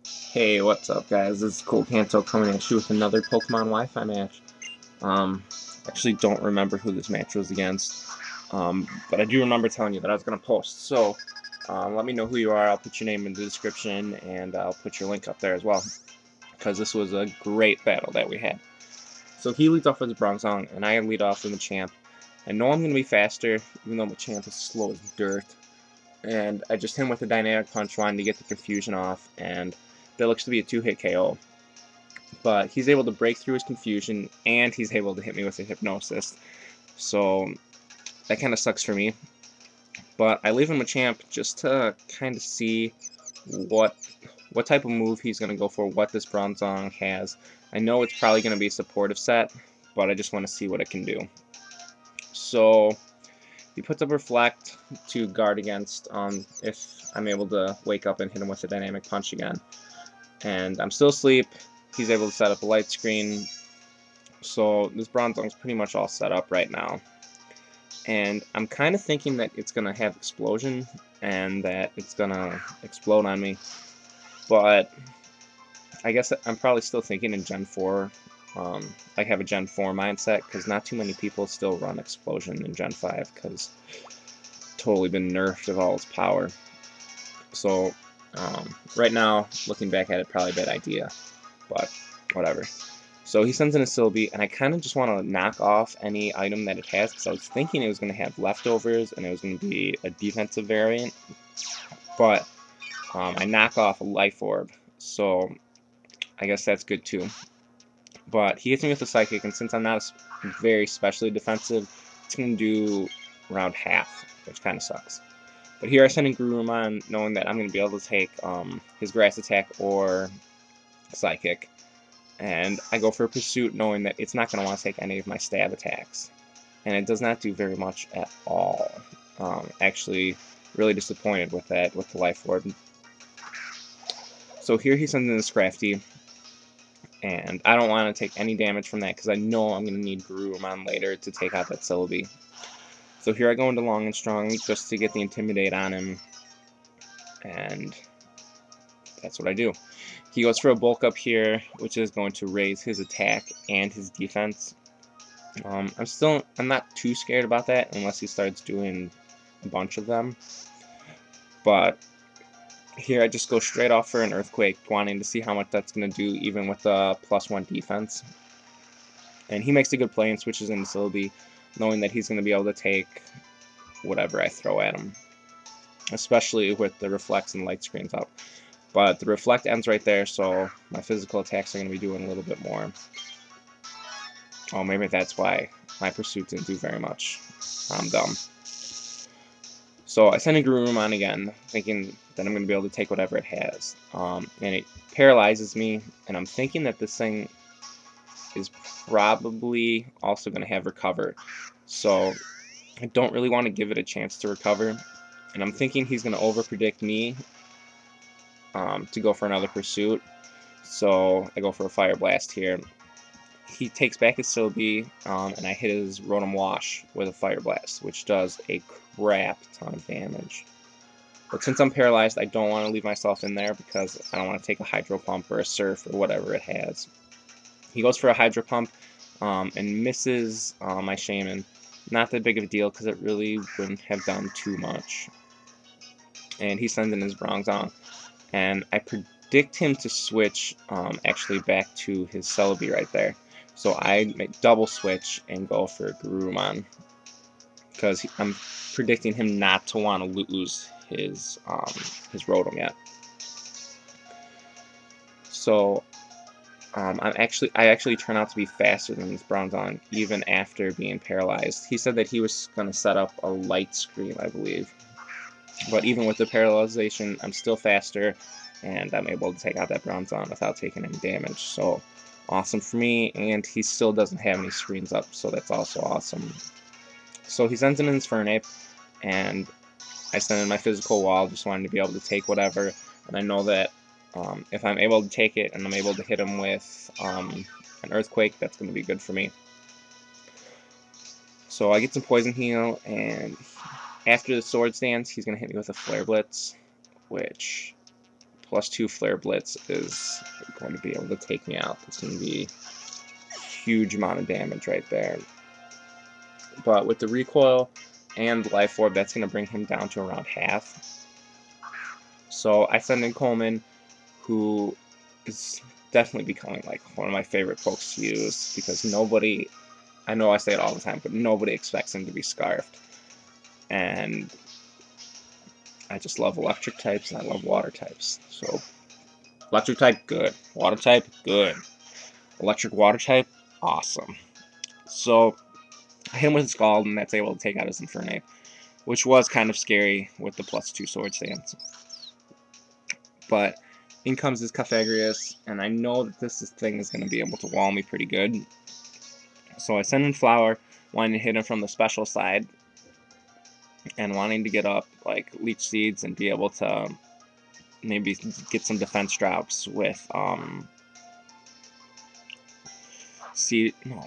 Hey, what's up, guys? This is KoolKanto coming at you with another Pokemon Wi-Fi match. Actually don't remember who this match was against, but I do remember telling you that I was going to post. So, let me know who you are. I'll put your name in the description, and I'll put your link up there as well, because this was a great battle that we had. So he leads off with his Bronzong, and I lead off with Machamp. I know I'm going to be faster, even though Machamp is slow as dirt. And I just hit him with a Dynamic Punch, wanting to get the confusion off, and that looks to be a 2-hit KO. But he's able to break through his confusion, and he's able to hit me with a Hypnosis. So that kind of sucks for me. But I leave him a Machamp just to kind of see what type of move he's going to go for, what this Bronzong has. I know it's probably going to be a supportive set, but I just want to see what it can do. So he puts up Reflect to guard against if I'm able to wake up and hit him with a Dynamic Punch again. And I'm still asleep. He's able to set up a light screen. So this Bronzong's pretty much all set up right now. And I'm kind of thinking that it's going to have Explosion and that it's going to explode on me. But I guess I'm probably still thinking in Gen 4. I have a Gen 4 mindset because not too many people still run Explosion in Gen 5 because it's totally been nerfed of all its power. So right now, looking back at it, probably a bad idea, but whatever. So he sends in a Sylvie, and I kind of just want to knock off any item that it has, because I was thinking it was going to have Leftovers, and it was going to be a defensive variant, but I knock off a Life Orb, so I guess that's good too. But he hits me with a Psychic, and since I'm not very specially defensive, it's going to do around half, which kind of sucks. But here I send in Garurumon, knowing that I'm going to be able to take his Grass Attack or Psychic. And I go for a Pursuit, knowing that it's not going to want to take any of my stab attacks. And it does not do very much at all. Actually, really disappointed with that, with the Life Orb. So here he sends in the Scrafty. And I don't want to take any damage from that, because I know I'm going to need Garurumon later to take out that Celebi. So here I go into Long and Strong just to get the Intimidate on him, and that's what I do. He goes for a Bulk Up here, which is going to raise his attack and his defense. I'm not too scared about that unless he starts doing a bunch of them. But here I just go straight off for an Earthquake, wanting to see how much that's going to do even with the +1 defense. And he makes a good play and switches into Sylvie, knowing that he's going to be able to take whatever I throw at him, especially with the Reflects and Light Screens up. But the Reflect ends right there, so my physical attacks are going to be doing a little bit more. Oh, maybe that's why my Pursuit didn't do very much. I'm dumb. So I send in Garurumon again, thinking that I'm going to be able to take whatever it has. And it paralyzes me, and I'm thinking that this thing is probably also going to have Recover. So I don't really want to give it a chance to recover. And I'm thinking he's going to overpredict me to go for another Pursuit. So I go for a Fire Blast here. He takes back his Sylvie, and I hit his Rotom Wash with a Fire Blast, which does a crap ton of damage. But since I'm paralyzed, I don't want to leave myself in there because I don't want to take a Hydro Pump or a Surf or whatever it has. He goes for a Hydro Pump and misses my Shaman. Not that big of a deal because it really wouldn't have done too much. And he sends in his Bronzong. And I predict him to switch actually back to his Celebi right there. So I make double switch and go for Garurumon, because I'm predicting him not to want to lose his Rotom yet. So I actually turn out to be faster than this Bronzong even after being paralyzed. He said that he was going to set up a Light Screen, I believe. But even with the paralyzation, I'm still faster, and I'm able to take out that Bronzong without taking any damage. So awesome for me, and he still doesn't have any screens up, so that's also awesome. So he sends in his Fernape, and I send in my Physical Wall, just wanting to be able to take whatever. And I know that if I'm able to take it and I'm able to hit him with an Earthquake, that's going to be good for me. So I get some Poison Heal, and after the Swords Dance, he's going to hit me with a Flare Blitz, which +2 Flare Blitz is going to be able to take me out. It's going to be a huge amount of damage right there. But with the recoil and Life Orb, that's going to bring him down to around half. So I send in Coleman, who is definitely becoming like one of my favorite folks to use, because nobody, I know I say it all the time, but nobody expects him to be Scarfed. And I just love electric types, and I love water types. So electric type, good. Water type, good. Electric water type, awesome. So I hit him with a Scald, and that's able to take out his Infernape, which was kind of scary with the +2 Sword Stance. But in comes his Cofagrius, and I know that this thing is going to be able to wall me pretty good. So I send in Flower, wanting to hit him from the special side, and wanting to get up like Leech Seeds and be able to maybe get some defense drops with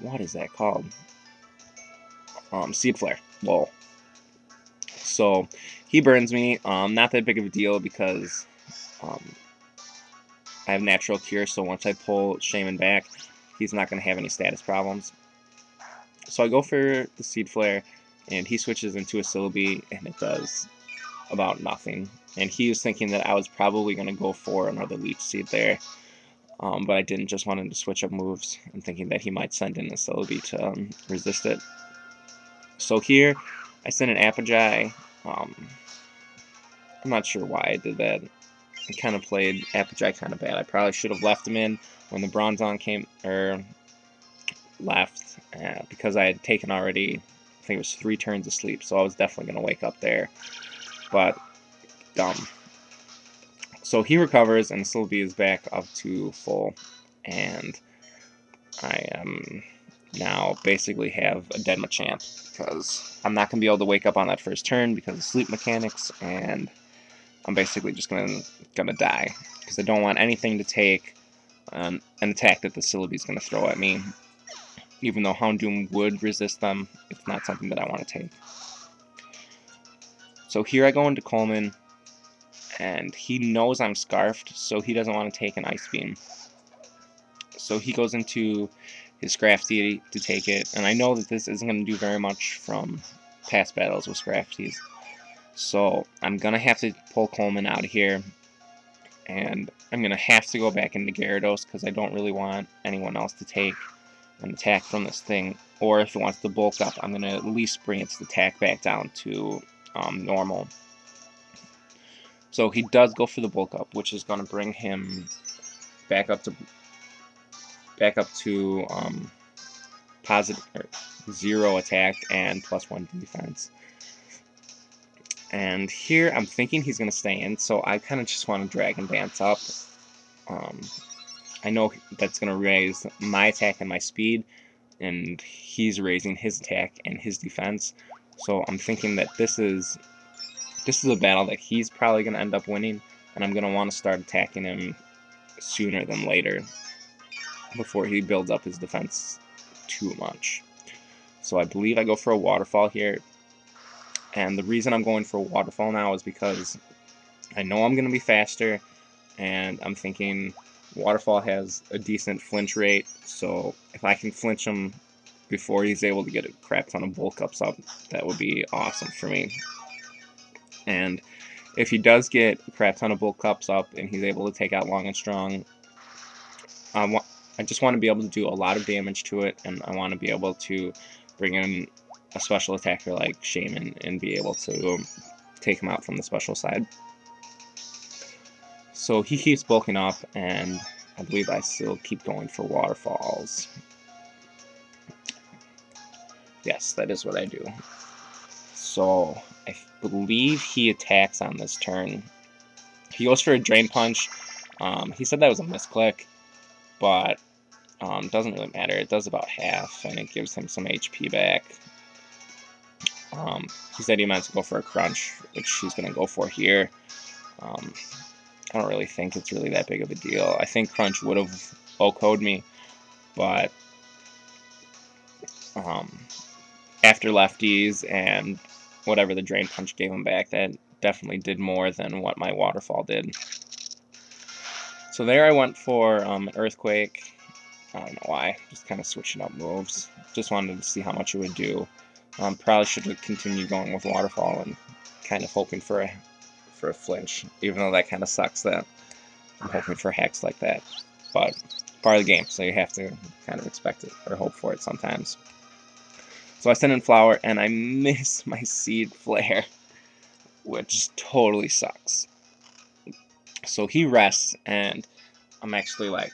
what is that called? Seed Flare. Lol. So he burns me. Not that big of a deal, because I have Natural Cure, so once I pull Shaman back, he's not going to have any status problems. So I go for the Seed Flare, and he switches into a Celebi, and it does about nothing. And he was thinking that I was probably going to go for another Leech Seed there, but I didn't. Just wanted to switch up moves, and thinking that he might send in a Celebi to resist it. So here, I sent an Apogee. I'm not sure why I did that. I kind of played Apogee kind of bad. I probably should have left him in when the Bronzong came, or left, because I had taken already, I think it was 3 turns of sleep, so I was definitely going to wake up there. But, dumb. So he recovers, and Sylvie is back up to full, and I am now basically have a dead Machamp, because I'm not going to be able to wake up on that first turn because of sleep mechanics, and I'm basically just gonna die, because I don't want anything to take an attack that the Celebi is going to throw at me. Even though Houndoom would resist them, it's not something that I want to take. So here I go into Coleman, and he knows I'm Scarfed, so he doesn't want to take an Ice Beam. So he goes into his Scrafty to take it, and I know that this isn't going to do very much from past battles with Scrafties. So I'm going to have to pull Coleman out of here, and I'm going to have to go back into Gyarados, because I don't really want anyone else to take an attack from this thing. Or if it wants to bulk up, I'm going to at least bring its attack back down to normal. So he does go for the bulk up, which is going to bring him back up to positive, or 0 attack and +1 defense. And here I'm thinking he's going to stay in, so I kind of just want to Dragon Dance up. I know that's going to raise my attack and my speed, and he's raising his attack and his defense. So I'm thinking that this is a battle that he's probably going to end up winning, and I'm going to want to start attacking him sooner than later, before he builds up his defense too much. So I believe I go for a Waterfall here. And the reason I'm going for a Waterfall now is because I know I'm going to be faster, and I'm thinking Waterfall has a decent flinch rate, so if I can flinch him before he's able to get a crap ton of bulk ups up, that would be awesome for me. And if he does get a crap ton of bulk ups up and he's able to take out Long and Strong, I just want to be able to do a lot of damage to it, and I want to be able to bring in a special attacker like Shaman and be able to take him out from the special side. So he keeps bulking up, and I believe I still keep going for Waterfalls. Yes, that is what I do. So I believe he attacks on this turn. He goes for a Drain Punch. He said that was a misclick, but doesn't really matter. It does about half, and it gives him some HP back. He said he meant to go for a Crunch, which he's going to go for here. I don't really think it's really that big of a deal. I think Crunch would have OHKO'd me, but after lefties and whatever the Drain Punch gave him back, that definitely did more than what my Waterfall did. So there I went for an Earthquake. I don't know why, just kind of switching up moves. Just wanted to see how much it would do. Probably should have continued going with Waterfall and kind of hoping for a flinch, even though that kind of sucks that I'm hoping for hacks like that. But part of the game, so you have to kind of expect it or hope for it sometimes. So I send in Flower and I miss my Seed Flare, which totally sucks. So he rests and I'm actually like,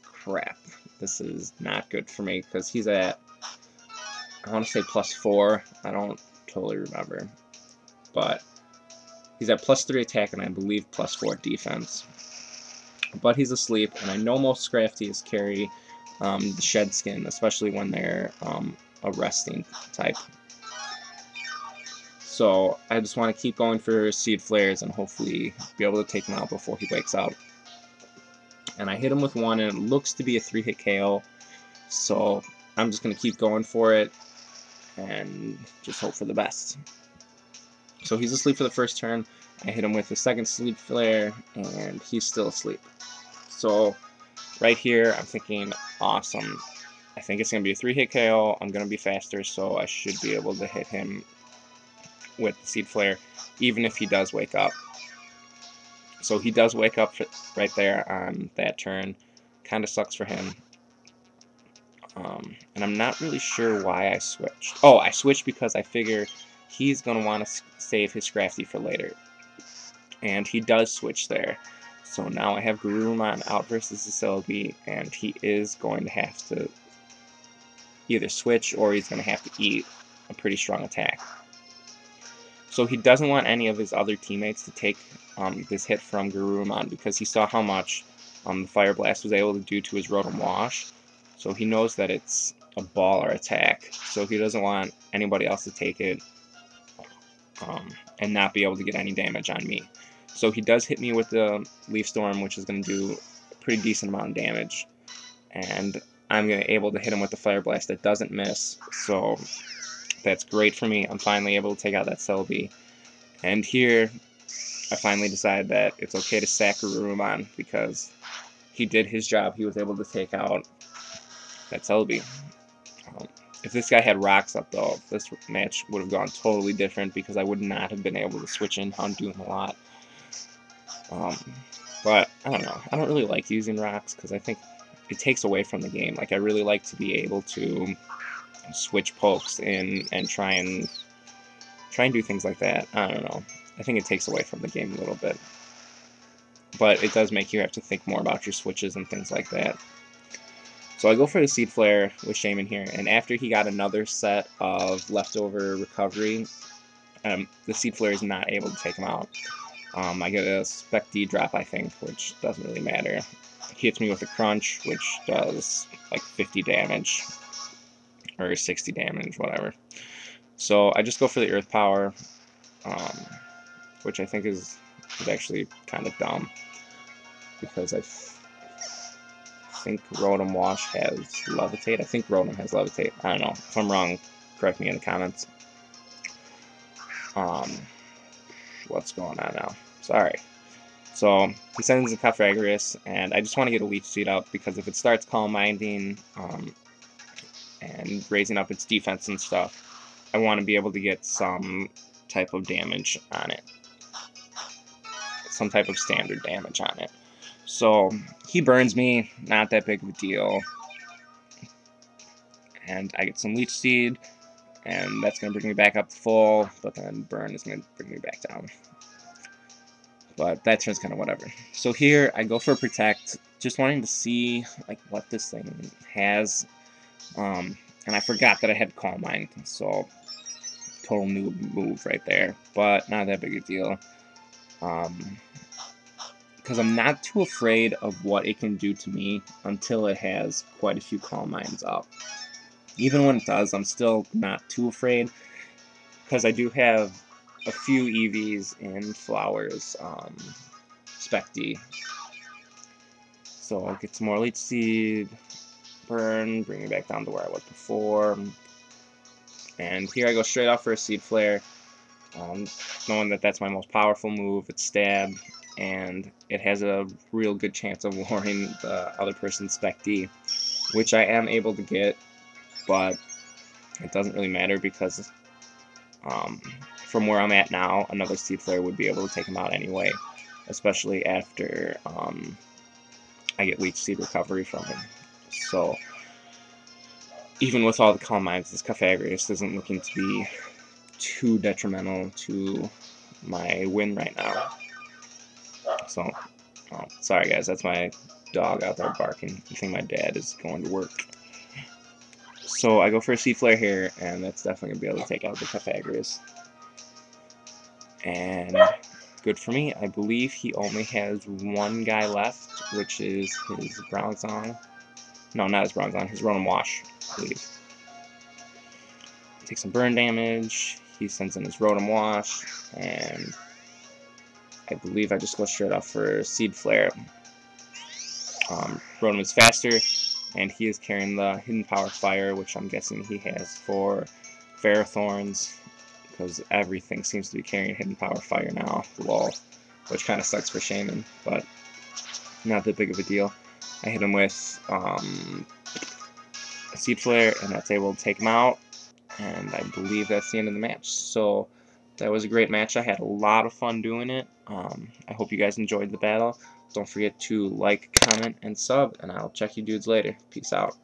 crap, this is not good for me because he's at, I want to say +4. I don't totally remember, but he's at +3 attack and I believe +4 defense. But he's asleep, and I know most Scrafties carry the Shed Skin, especially when they're a resting type. So I just want to keep going for Seed Flares and hopefully be able to take him out before he wakes up. And I hit him with one, and it looks to be a 3-hit KO. So I'm just going to keep going for it and just hope for the best. So he's asleep for the first turn. I hit him with the second Seed Flare, and he's still asleep. So right here, I'm thinking, awesome. I think it's going to be a 3-hit KO. I'm going to be faster, so I should be able to hit him with the Seed Flare, even if he does wake up. So he does wake up right there on that turn. Kind of sucks for him. And I'm not really sure why I switched. Oh, I switched because I figure he's going to want to save his Scrafty for later. And he does switch there. So now I have Garurumon out versus the Celebi, and he is going to have to either switch or he's going to have to eat a pretty strong attack. So he doesn't want any of his other teammates to take this hit from Garurumon because he saw how much the Fire Blast was able to do to his Rotom Wash. So he knows that it's a baller attack. So he doesn't want anybody else to take it and not be able to get any damage on me. So he does hit me with the Leaf Storm, which is going to do a pretty decent amount of damage. And I'm going to be able to hit him with the Fire Blast that doesn't miss. So that's great for me. I'm finally able to take out that Celebi. And here, I finally decided that it's okay to sack Garurumon because he did his job. He was able to take out that Celebi. If this guy had rocks up, though, this match would have gone totally different because I would not have been able to switch in Houndoom a lot. But I don't know. I don't really like using rocks because I think it takes away from the game. Like, I really like to be able to switch pokes in and try and do things like that. I don't know. I think it takes away from the game a little bit. But it does make you have to think more about your switches and things like that. So I go for the Seed Flare with Shaman here, and after he got another set of leftover recovery, the Seed Flare is not able to take him out. I get a Spec D drop, I think, which doesn't really matter. He hits me with a Crunch, which does like 50 damage, or 60 damage, whatever. So I just go for the Earth Power, which I think is actually kind of dumb, because I think Rotom Wash has Levitate. I think Rotom has Levitate. I don't know. If I'm wrong, correct me in the comments. What's going on now? Sorry. So he sends a Cofagrigus, and I just want to get a Leech Seed up because if it starts Calm Minding and raising up its defense and stuff, I want to be able to get some type of damage on it. Some type of standard damage on it. So he burns me, not that big of a deal. And I get some Leech Seed, and that's going to bring me back up to full, but then burn is going to bring me back down. But that turn's kind of whatever. So here I go for a Protect, just wanting to see like what this thing has. And I forgot that I had Calm Mind, so total new move right there, but not that big a deal. Because I'm not too afraid of what it can do to me until it has quite a few Calm Minds up. Even when it does, I'm still not too afraid, because I do have a few EVs in Flowers Spec D. So I'll get some more Leech Seed, burn, bring me back down to where I was before. And here I go straight off for a Seed Flare, knowing that that's my most powerful move. It's Stab. and it has a real good chance of luring the other person's Spec D, which I am able to get, but it doesn't really matter because from where I'm at now, another Seed Flare would be able to take him out anyway, especially after I get Leech Seed recovery from him. So even with all the Calm Minds, this Cofagrigus isn't looking to be too detrimental to my win right now. So, sorry guys, that's my dog out there barking. I think my dad is going to work. So I go for a Seed Flare here, and that's definitely going to be able to take out the Cofagrigus. And good for me. I believe he only has one guy left, which is his Bronzong. No, not his Bronzong, his Rotom Wash, I believe. Takes some burn damage. He sends in his Rotom Wash, and I believe I just go straight off for Seed Flare. Rotom is faster, and he is carrying the Hidden Power Fire, which I'm guessing he has for Ferrothorns, because everything seems to be carrying Hidden Power Fire now, lol, which kind of sucks for Shaman, but not that big of a deal. I hit him with a Seed Flare, and that's able to take him out, and I believe that's the end of the match. So that was a great match. I had a lot of fun doing it. I hope you guys enjoyed the battle. Don't forget to like, comment, and sub, and I'll check you dudes later. Peace out.